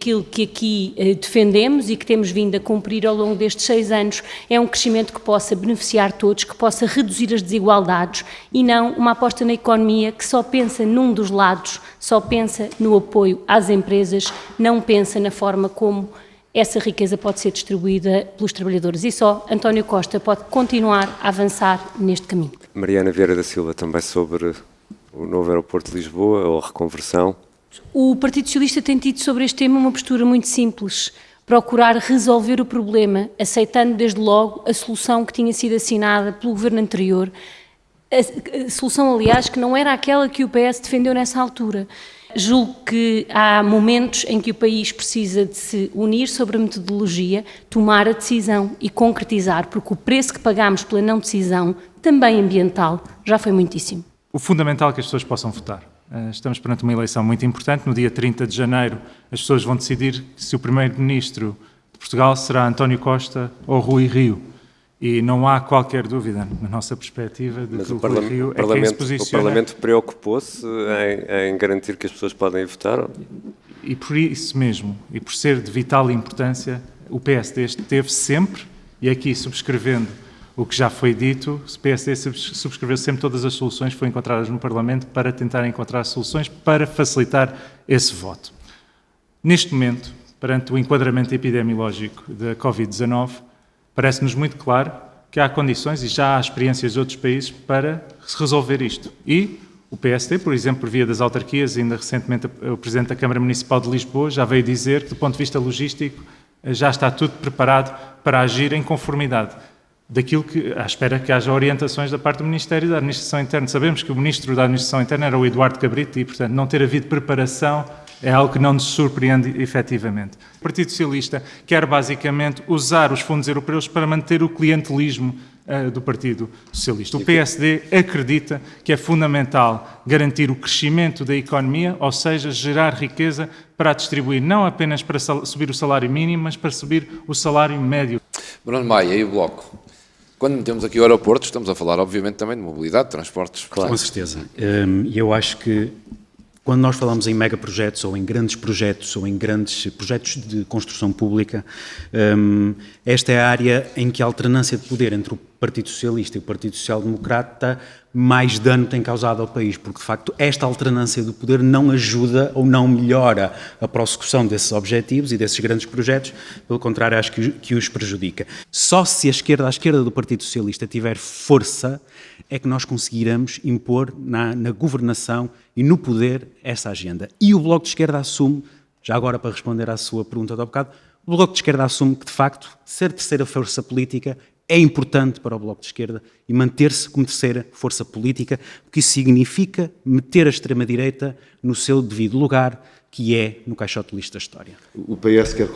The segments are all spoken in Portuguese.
aquilo que aqui defendemos e que temos vindo a cumprir ao longo destes 6 anos é um crescimento que possa beneficiar todos, que possa reduzir as desigualdades e não uma aposta na economia que só pensa num dos lados, só pensa no apoio às empresas, não pensa na forma como essa riqueza pode ser distribuída pelos trabalhadores. E só António Costa pode continuar a avançar neste caminho. Mariana Vieira da Silva, também sobre o novo aeroporto de Lisboa ou a reconversão. O Partido Socialista tem tido sobre este tema uma postura muito simples, procurar resolver o problema, aceitando desde logo a solução que tinha sido assinada pelo governo anterior, a solução, aliás, que não era aquela que o PS defendeu nessa altura. Julgo que há momentos em que o país precisa de se unir sobre a metodologia, tomar a decisão e concretizar, porque o preço que pagamos pela não decisão, também ambiental, já foi muitíssimo. O fundamental é que as pessoas possam votar. Estamos perante uma eleição muito importante. No dia 30 de janeiro, as pessoas vão decidir se o primeiro-ministro de Portugal será António Costa ou Rui Rio. E não há qualquer dúvida, na nossa perspectiva, de que o Rui Rio é quem se posiciona. O Parlamento preocupou-se em garantir que as pessoas podem votar? E por isso mesmo, e por ser de vital importância, o PSD esteve sempre, e aqui subscrevendo o que já foi dito, o PSD subscreveu sempre todas as soluções que foram encontradas no Parlamento para tentar encontrar soluções para facilitar esse voto. Neste momento, perante o enquadramento epidemiológico da Covid-19, parece-nos muito claro que há condições, e já há experiências de outros países, para resolver isto. E o PSD, por exemplo, por via das autarquias, ainda recentemente o Presidente da Câmara Municipal de Lisboa já veio dizer que, do ponto de vista logístico, já está tudo preparado para agir em conformidade daquilo que, à espera que haja orientações da parte do Ministério da Administração Interna. Sabemos que o Ministro da Administração Interna era o Eduardo Cabrita e, portanto, não ter havido preparação é algo que não nos surpreende efetivamente. O Partido Socialista quer basicamente usar os fundos europeus para manter o clientelismo do Partido Socialista. O PSD acredita que é fundamental garantir o crescimento da economia, ou seja, gerar riqueza para a distribuir, não apenas para subir o salário mínimo, mas para subir o salário médio. Bruno Maia, e o Bloco? Quando metemos aqui o aeroporto, estamos a falar, obviamente, também de mobilidade, de transportes. Claro. Com certeza. E eu acho que quando nós falamos em megaprojetos ou em grandes projetos ou em grandes projetos de construção pública, esta é a área em que a alternância de poder entre o Partido Socialista e o Partido Social Democrata mais dano tem causado ao país, porque de facto esta alternância do poder não ajuda ou não melhora a prossecução desses objetivos e desses grandes projetos, pelo contrário acho que os prejudica. Só se a esquerda do Partido Socialista tiver força é que nós conseguiremos impor na governação e no poder essa agenda. E o Bloco de Esquerda assume, já agora para responder à sua pergunta de há bocado, o Bloco de Esquerda assume que de facto ser terceira força política é importante para o Bloco de Esquerda e manter-se como terceira força política, porque isso significa meter a extrema-direita no seu devido lugar, que é no caixote lixo da história. O PS quer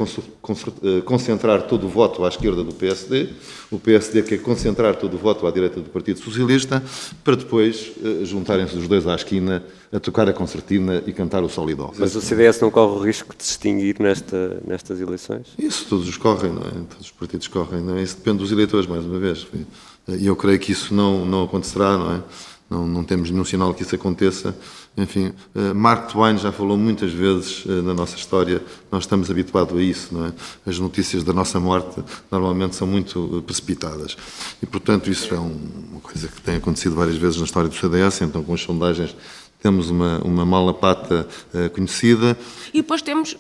concentrar todo o voto à esquerda do PSD, o PSD quer concentrar todo o voto à direita do Partido Socialista, para depois juntarem-se os dois à esquina, a tocar a concertina e cantar o Sol e Dó. Mas o CDS não corre o risco de se extinguir nestas eleições? Isso todos os correm, não é? Todos os partidos correm, não é? Isso depende dos eleitores, mais uma vez. E eu creio que isso não acontecerá, não é? Não temos nenhum sinal que isso aconteça. Enfim, Mark Twain já falou muitas vezes na nossa história, nós estamos habituados a isso, não é? As notícias da nossa morte normalmente são muito precipitadas. E, portanto, isso é uma coisa que tem acontecido várias vezes na história do CDS, então com as sondagens temos uma mala pata conhecida. E depois temos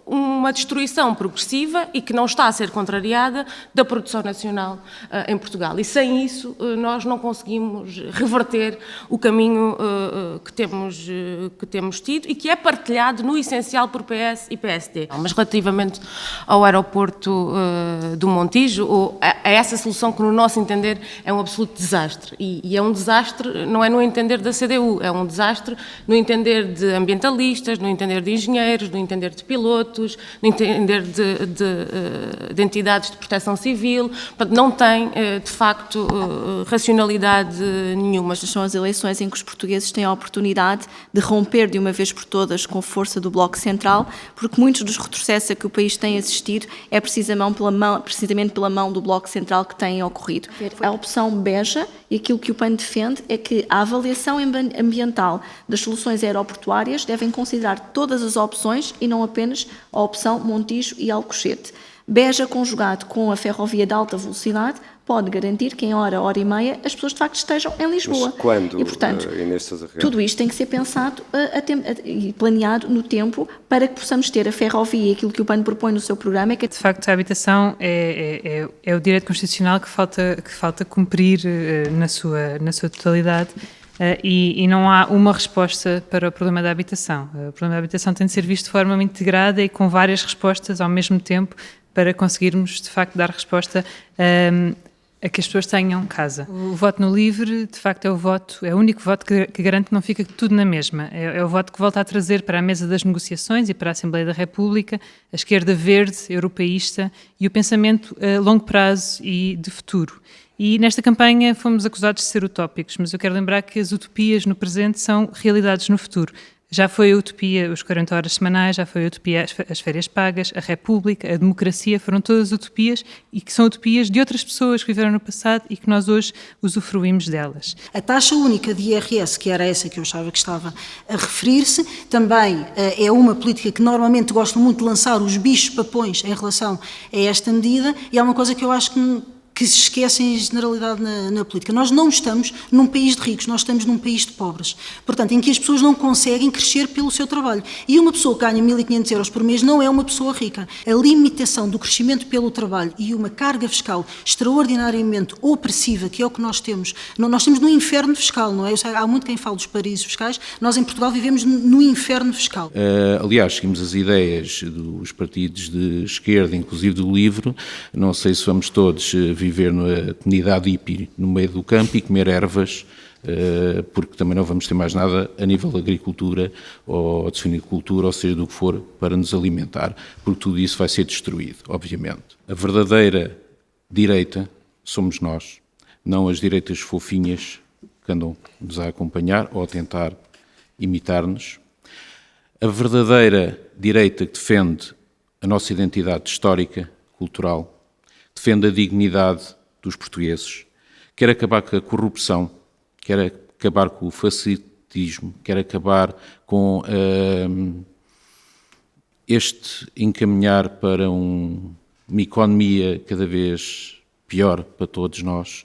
uma destruição progressiva e que não está a ser contrariada da produção nacional em Portugal. E sem isso nós não conseguimos reverter o caminho que temos tido e que é partilhado no essencial por PS e PSD. Mas relativamente ao aeroporto do Montijo, ou a essa solução que no nosso entender é um absoluto desastre. E é um desastre, não é no entender da CDU, é um desastre no entender de ambientalistas, no entender de engenheiros, no entender de pilotos, no entender de entidades de proteção civil. Portanto, não tem, de facto, racionalidade nenhuma. Estas são as eleições em que os portugueses têm a oportunidade de romper de uma vez por todas com força do Bloco Central, porque muitos dos retrocessos a que o país tem assistido é precisamente pela mão do Bloco Central que têm ocorrido. A opção beja, e aquilo que o PAN defende, é que a avaliação ambiental das soluções aeroportuárias devem considerar todas as opções e não apenas a opção Montijo e Alcochete. Beja, conjugado com a ferrovia de alta velocidade, pode garantir que em hora e meia, as pessoas de facto estejam em Lisboa. Mas quando, e, portanto, Inês Sousa Real? tudo isto tem que ser pensado e planeado no tempo para que possamos ter a ferrovia, aquilo que o PAN propõe no seu programa é que... De facto, a habitação é o direito constitucional que falta cumprir na sua totalidade. E não há uma resposta para o problema da habitação. O problema da habitação tem de ser visto de forma integrada e com várias respostas ao mesmo tempo para conseguirmos, de facto, dar resposta a que as pessoas tenham casa. O voto no LIVRE, de facto, é o único voto que garante que não fica tudo na mesma. É o voto que volta a trazer para a mesa das negociações e para a Assembleia da República a esquerda verde, europeísta e o pensamento a longo prazo e de futuro. E nesta campanha fomos acusados de ser utópicos, mas eu quero lembrar que as utopias no presente são realidades no futuro. Já foi a utopia os 40 horas semanais, já foi a utopia as férias pagas, a República, a democracia, foram todas utopias e que são utopias de outras pessoas que viveram no passado e que nós hoje usufruímos delas. A taxa única de IRS, que era essa que eu achava que estava a referir-se, também é uma política que normalmente gosta muito de lançar os bichos papões em relação a esta medida e é uma coisa que eu acho que se esquecem em generalidade na política. Nós não estamos num país de ricos, nós estamos num país de pobres. Portanto, em que as pessoas não conseguem crescer pelo seu trabalho. E uma pessoa que ganha 1.500 euros por mês não é uma pessoa rica. A limitação do crescimento pelo trabalho e uma carga fiscal extraordinariamente opressiva, que é o que nós temos. Nós temos no inferno fiscal, não é? Eu sei, há muito quem fala dos paraísos fiscais. Nós, em Portugal, vivemos no inferno fiscal. Aliás, seguimos as ideias dos partidos de esquerda, inclusive do LIVRE. Não sei se vamos todos viver na comunidade hippie no meio do campo e comer ervas, porque também não vamos ter mais nada a nível de agricultura ou de suinicultura, ou seja, do que for, para nos alimentar, porque tudo isso vai ser destruído, obviamente. A verdadeira direita somos nós, não as direitas fofinhas que andam-nos a acompanhar ou a tentar imitar-nos. A verdadeira direita que defende a nossa identidade histórica, cultural, defende a dignidade dos portugueses, quer acabar com a corrupção, quer acabar com o facilitismo, quer acabar com este encaminhar para uma economia cada vez pior para todos nós.